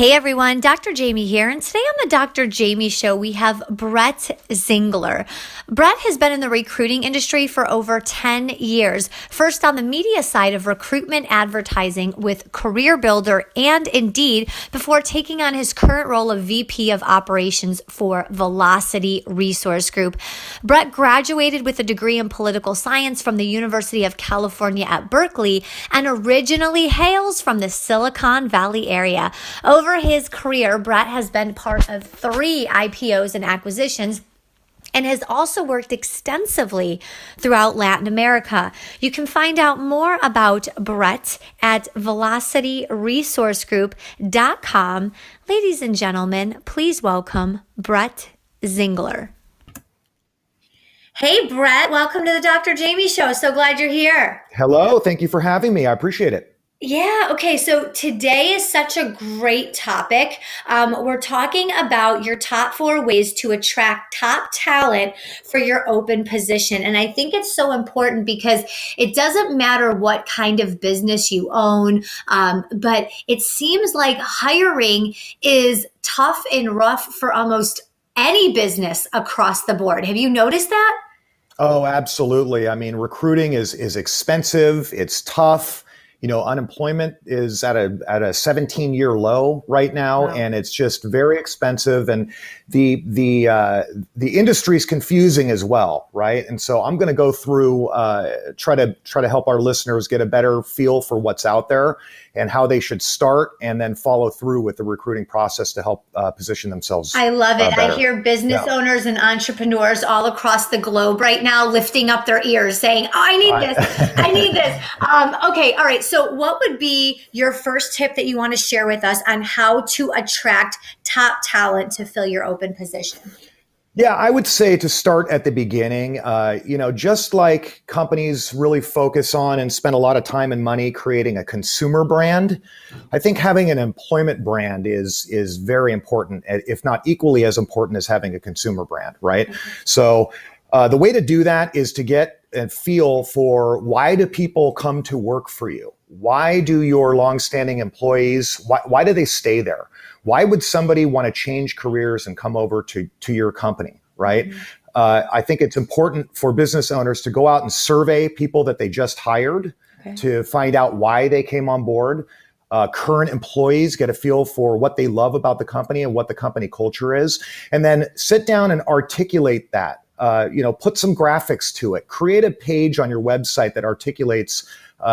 Hey everyone, Dr. Jaime here, and today on the Dr. Jaime Show, we have Brett Zingler. Brett has been in the recruiting industry for over 10 years, first on the media side of recruitment advertising with Career Builder and Indeed, before taking on his current role of VP of Operations for Velocity Resource Group. Brett graduated with a degree in political science from the University of California at Berkeley and originally hails from the Silicon Valley area. Over his career, Brett has been part of 3 IPOs and acquisitions and has also worked extensively throughout Latin America. You can find out more about Brett at velocityresourcegroup.com. Ladies and gentlemen, please welcome Brett Zingler. Hey, Brett, welcome to the Dr. Jaime Show. So glad you're here. Hello, thank you for having me. I appreciate it. Yeah. Okay. So today is such a great topic. We're talking about your top 4 ways to attract top talent for your open position. And I think it's so important because it doesn't matter what kind of business you own, but it seems like hiring is tough and rough for almost any business across the board. Have you noticed that? Oh, absolutely. I mean, recruiting is expensive. It's tough. You know, unemployment is at a 17-year low right now, wow. And it's just very expensive, and the industry is confusing as well, right? And so I'm going to go through try to help our listeners get a better feel for what's out there and how they should start, and then follow through with the recruiting process to help position themselves. I love it. I hear business owners and entrepreneurs all across the globe right now lifting up their ears saying, oh, I need this. I need this. Okay. All right. So what would be your first tip that you want to share with us on how to attract top talent to fill your open position? Yeah, I would say to start at the beginning, just like companies really focus on and spend a lot of time and money creating a consumer brand, I think having an employment brand is very important, if not equally as important as having a consumer brand, right? Mm-hmm. So the way to do that is to get a feel for, why do people come to work for you? Why do your longstanding employees, why do they stay there? Why would somebody want to change careers and come over to your company, right? Mm-hmm. I think it's important for business owners to go out and survey people that they just hired, okay, to find out why they came on board. Current employees, get a feel for what they love about the company and what the company culture is, and then sit down and articulate that. Put some graphics to it. Create a page on your website that articulates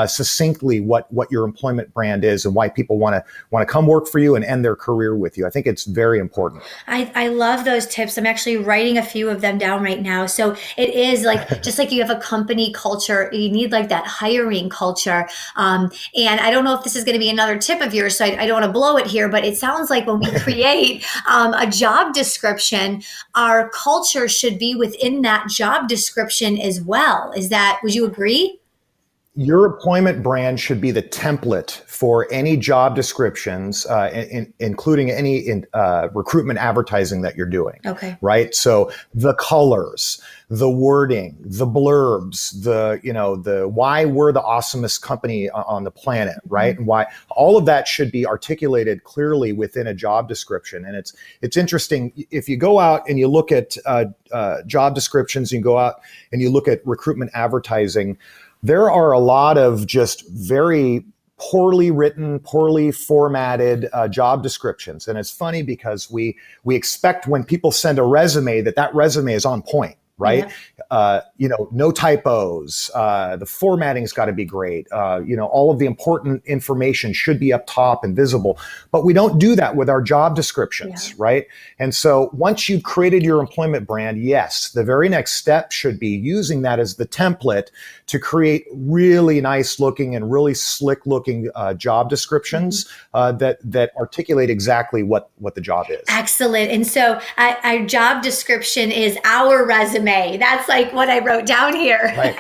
succinctly what your employment brand is and why people want to come work for you and end their career with you. I think it's very important. I love those tips. I'm actually writing a few of them down right now. So it is like, just like you have a company culture, you need like that hiring culture. And I don't know if this is going to be another tip of yours, so I don't want to blow it here, but it sounds like when we create a job description, our culture should be within that job description as well. Would you agree? Your employment brand should be the template for any job descriptions, including any recruitment advertising that you're doing. Okay. Right. So the colors, the wording, the blurbs, the why we're the awesomest company on the planet, right? Mm-hmm. And why all of that should be articulated clearly within a job description. And it's interesting, if you go out and you look at job descriptions, you go out and you look at recruitment advertising, there are a lot of just very poorly written, poorly formatted job descriptions. And it's funny because we expect when people send a resume that resume is on point, right? Yeah. No typos. The formatting's got to be great. All of the important information should be up top and visible. But we don't do that with our job descriptions, yeah, right? And so once you've created your employment brand, yes, the very next step should be using that as the template to create really nice looking and really slick looking job descriptions, mm-hmm, that articulate exactly what the job is. Excellent. And so our job description is our resume. That's like what I wrote down here. Right.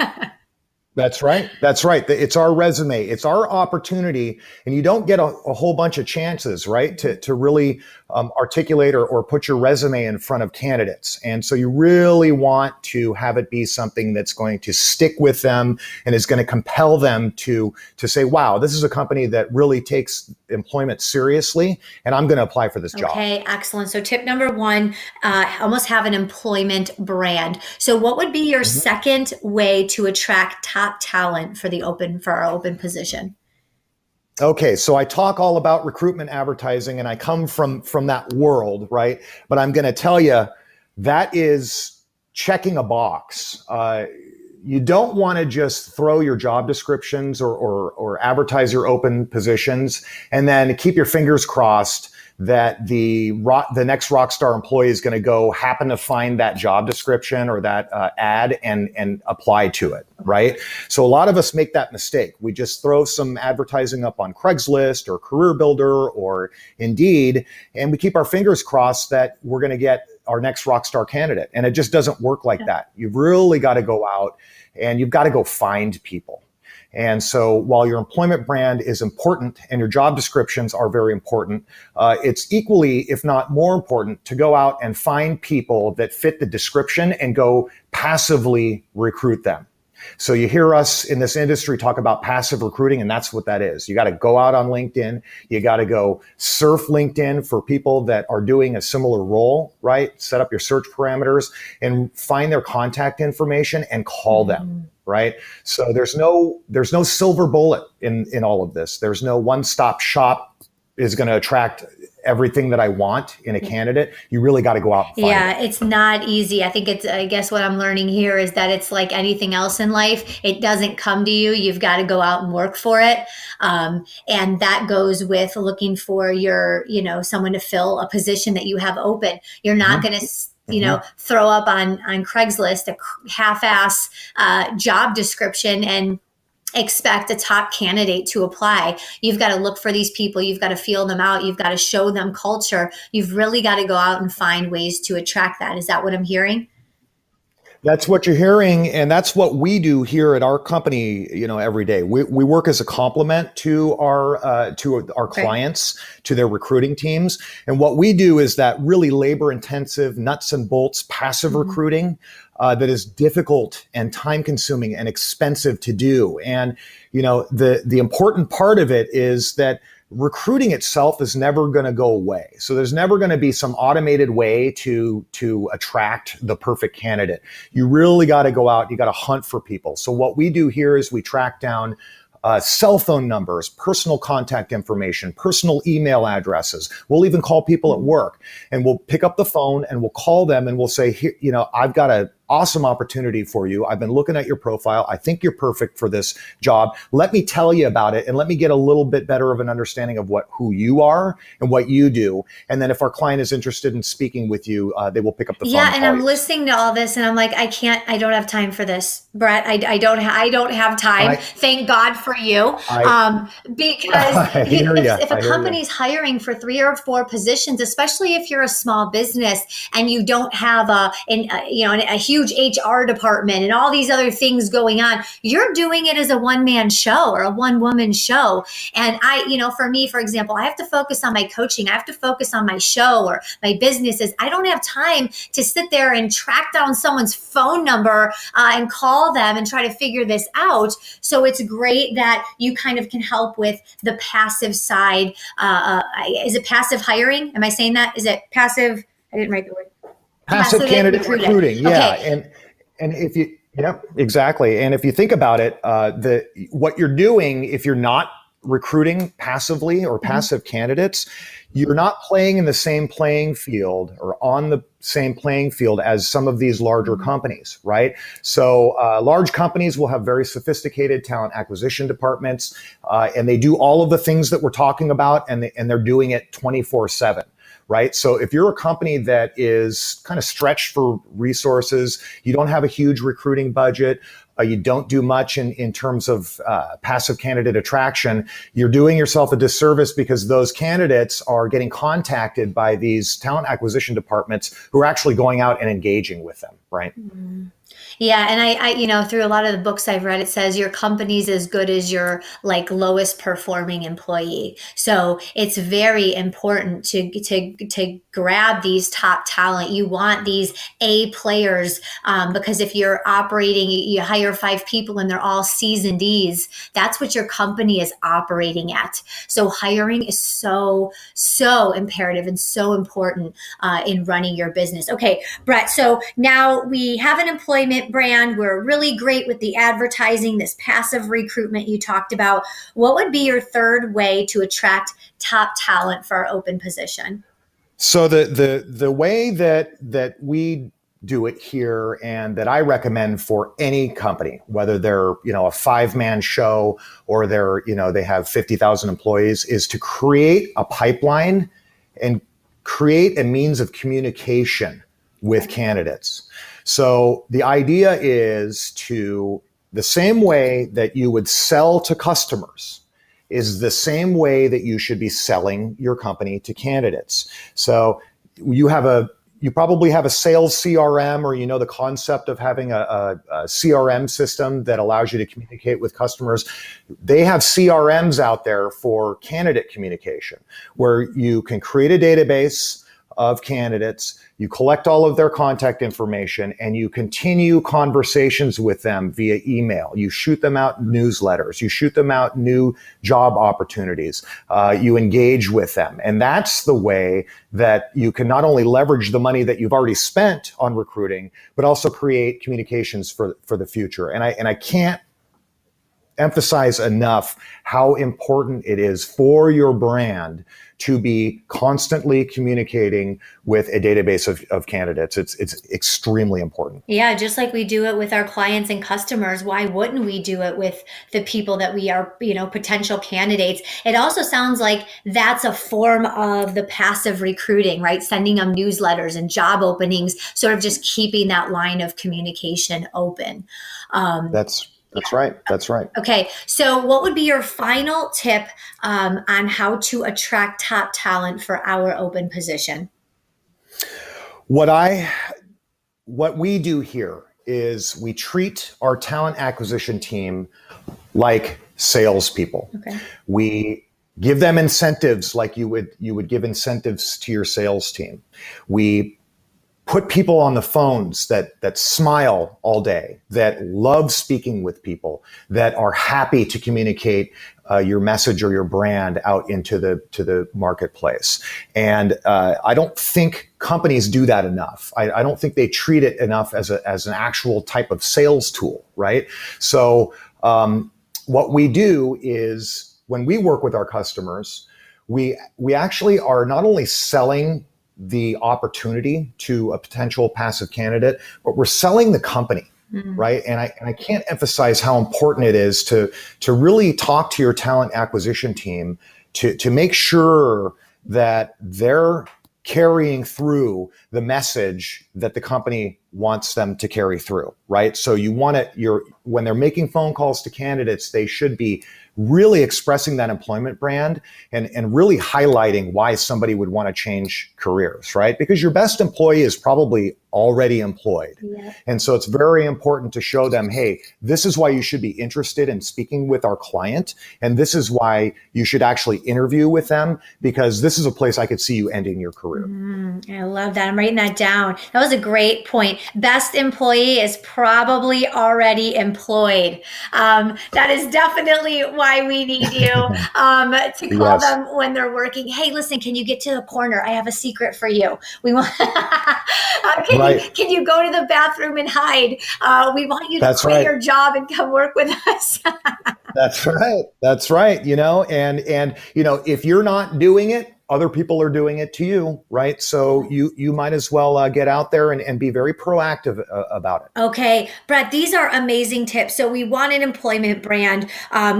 That's right. That's right. It's our resume. It's our opportunity. And you don't get a whole bunch of chances, right, to really articulate or put your resume in front of candidates. And so you really want to have it be something that's going to stick with them and is going to compel them to say, wow, this is a company that really takes employment seriously, and I'm going to apply for this job. Okay, excellent. So tip number one, almost have an employment brand. So what would be your second way to attract top talent for our open position? Okay, so I talk all about recruitment advertising, and I come from that world, right? But I'm going to tell you that is checking a box. You don't want to just throw your job descriptions or advertise your open positions and then keep your fingers crossed that the next rock star employee is going to go happen to find that job description or that ad and apply to it, right? So a lot of us make that mistake. We just throw some advertising up on Craigslist or Career Builder or Indeed, and we keep our fingers crossed that we're going to get our next rock star candidate. And it just doesn't work like that. You've really got to go out and you've got to go find people. And so while your employment brand is important and your job descriptions are very important, it's equally, if not more important, to go out and find people that fit the description and go passively recruit them. So you hear us in this industry talk about passive recruiting, and that's what that is. You got to go out on LinkedIn. You got to go surf LinkedIn for people that are doing a similar role, right? Set up your search parameters and find their contact information and call them. Right. So there's no silver bullet in all of this. There's no one-stop shop is going to attract everything that I want in a candidate. You really got to go out and find it. It's not easy. I guess what I'm learning here is that it's like anything else in life. It doesn't come to you. You've got to go out and work for it. And that goes with looking for someone to fill a position that you have open. You're not going to throw up on Craigslist a half-ass job description and expect a top candidate to apply. You've got to look for these people. You've got to feel them out. You've got to show them culture. You've really got to go out and find ways to attract that. Is that what I'm hearing? That's what you're hearing, and that's what we do here at our company. Every day we work as a complement to our clients, to their recruiting teams. And what we do is that really labor-intensive, nuts and bolts, passive recruiting that is difficult and time-consuming and expensive to do. And the important part of it is that recruiting itself is never going to go away. So there's never going to be some automated way to attract the perfect candidate. You really got to go out. You got to hunt for people. So what we do here is we track down cell phone numbers, personal contact information, personal email addresses. We'll even call people at work, and we'll pick up the phone and we'll call them and we'll say, I've got an awesome opportunity for you. I've been looking at your profile. I think you're perfect for this job. Let me tell you about it and let me get a little bit better of an understanding of who you are and what you do. And then if our client is interested in speaking with you, they will pick up the phone. Yeah, and I'm listening to all this and I'm like, I don't have time for this, Brett. I don't have time. Thank God for you. Because if a company's hiring for 3 or 4 positions, especially if you're a small business and you don't have a huge HR department and all these other things going on, you're doing it as a one-man show or a one-woman show. And for me, for example, I have to focus on my coaching. I have to focus on my show or my businesses. I don't have time to sit there and track down someone's phone number and call them and try to figure this out. So it's great that you kind of can help with the passive side. Is it passive hiring? Am I saying that? Is it passive? I didn't write the word. Passive candidate recruiting. Yeah. Okay. And if you, exactly. And if you think about it, what you're doing, if you're not recruiting passively or passive candidates, you're not playing in the same playing field or on the same playing field as some of these larger companies, right? So large companies will have very sophisticated talent acquisition departments, and they do all of the things that we're talking about, and they're doing it 24/7. Right. So if you're a company that is kind of stretched for resources, you don't have a huge recruiting budget, you don't do much in terms of passive candidate attraction, you're doing yourself a disservice because those candidates are getting contacted by these talent acquisition departments who are actually going out and engaging with them. Right. Yeah, and through a lot of the books I've read, it says your company's as good as your like lowest performing employee. So it's very important to grab these top talent. You want these A players, because if you're operating, you hire 5 people and they're all C's and D's. That's what your company is operating at. So hiring is so imperative and so important in running your business. Okay, Brett. So now we have an employment brand. We're really great with the advertising, this passive recruitment you talked about. What would be your third way to attract top talent for our open position? So the way that we do it here and that I recommend for any company, whether they're, a 5-man show or they have 50,000 employees, is to create a pipeline and create a means of communication with candidates. So the idea is to, the same way that you would sell to customers is the same way that you should be selling your company to candidates. So you probably have a sales CRM, or the concept of having a CRM system that allows you to communicate with customers. They have CRMs out there for candidate communication, where you can create a database of candidates, you collect all of their contact information, and you continue conversations with them via email. You shoot them out newsletters, you shoot them out new job opportunities, you engage with them. And that's the way that you can not only leverage the money that you've already spent on recruiting, but also create communications for the future. And I can't emphasize enough how important it is for your brand to be constantly communicating with a database of candidates. It's extremely important. Yeah, just like we do it with our clients and customers, why wouldn't we do it with the people that we are, potential candidates? It also sounds like that's a form of the passive recruiting, right? Sending them newsletters and job openings, sort of just keeping that line of communication open. That's right. That's right. Okay, so what would be your final tip on how to attract top talent for our open position? What we do here is we treat our talent acquisition team like salespeople. Okay. We give them incentives like you would give incentives to your sales team. We put people on the phones that smile all day, that love speaking with people, that are happy to communicate your message or your brand out into the marketplace. And I don't think companies do that enough. I don't think they treat it enough as an actual type of sales tool, right? So what we do is, when we work with our customers, we actually are not only selling the opportunity to a potential passive candidate, but we're selling the company, right? And I can't emphasize how important it is to really talk to your talent acquisition team to make sure that they're carrying through the message that the company wants them to carry through, right? So when they're making phone calls to candidates, they should be really expressing that employment brand and really highlighting why somebody would want to change careers, right? Because your best employee is probably already employed. Yeah. And so it's very important to show them, hey, this is why you should be interested in speaking with our client. And this is why you should actually interview with them, because this is a place I could see you ending your career. I love that. I'm writing that down. That was a great point. Best employee is probably already employed. That is definitely why we need you to call them when they're working. Hey, listen, can you get to the corner? I have a secret for you. We want. Can you go to the bathroom and hide? We want you to quit your job and come work with us. That's right. That's right. And if you're not doing it, other people are doing it to you, right? So you might as well get out there and be very proactive about it. Okay, Brett, these are amazing tips. So we want an employment brand.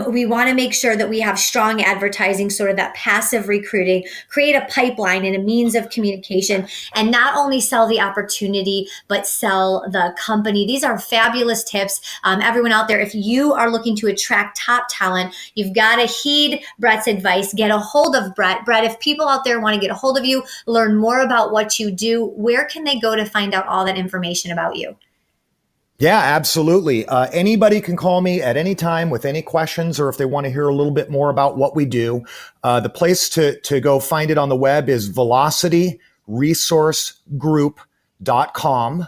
We want to make sure that we have strong advertising, sort of that passive recruiting, create a pipeline and a means of communication, and not only sell the opportunity, but sell the company. These are fabulous tips. Everyone out there, if you are looking to attract top talent, you've got to heed Brett's advice. Get a hold of Brett. Brett, if people out there want to get a hold of you, learn more about what you do, where can they go to find out all that information about you? Yeah, absolutely. Anybody can call me at any time with any questions, or if they want to hear a little bit more about what we do. The place to go find it on the web is velocityresourcegroup.com.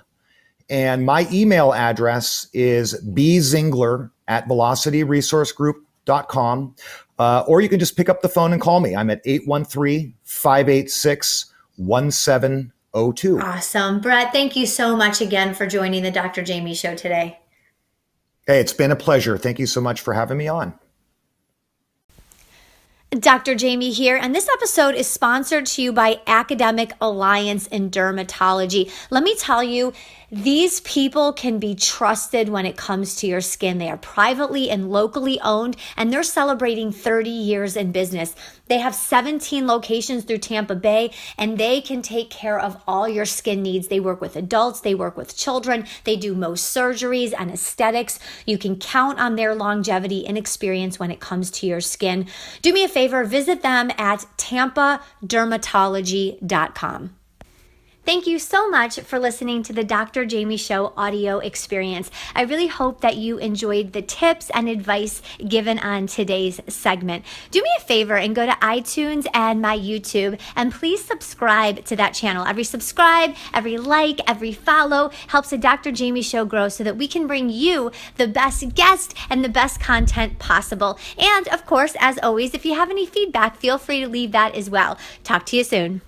And my email address is bzingler@velocityresourcegroup.com. Or you can just pick up the phone and call me. I'm at 813-586-1702. Awesome. Brett, thank you so much again for joining the Dr. Jaime Show today. Hey, it's been a pleasure. Thank you so much for having me on. Dr. Jaime here, and this episode is sponsored to you by Academic Alliance in Dermatology. Let me tell you, these people can be trusted when it comes to your skin. They are privately and locally owned, and they're celebrating 30 years in business. They have 17 locations through Tampa Bay, and they can take care of all your skin needs. They work with adults, they work with children, they do most surgeries and aesthetics. You can count on their longevity and experience when it comes to your skin. Do me a favor, visit them at tampadermatology.com. Thank you so much for listening to the Dr. Jaime Show audio experience. I really hope that you enjoyed the tips and advice given on today's segment. Do me a favor and go to iTunes and my YouTube, and please subscribe to that channel. Every subscribe, every like, every follow helps the Dr. Jaime Show grow so that we can bring you the best guest and the best content possible. And of course, as always, if you have any feedback, feel free to leave that as well. Talk to you soon.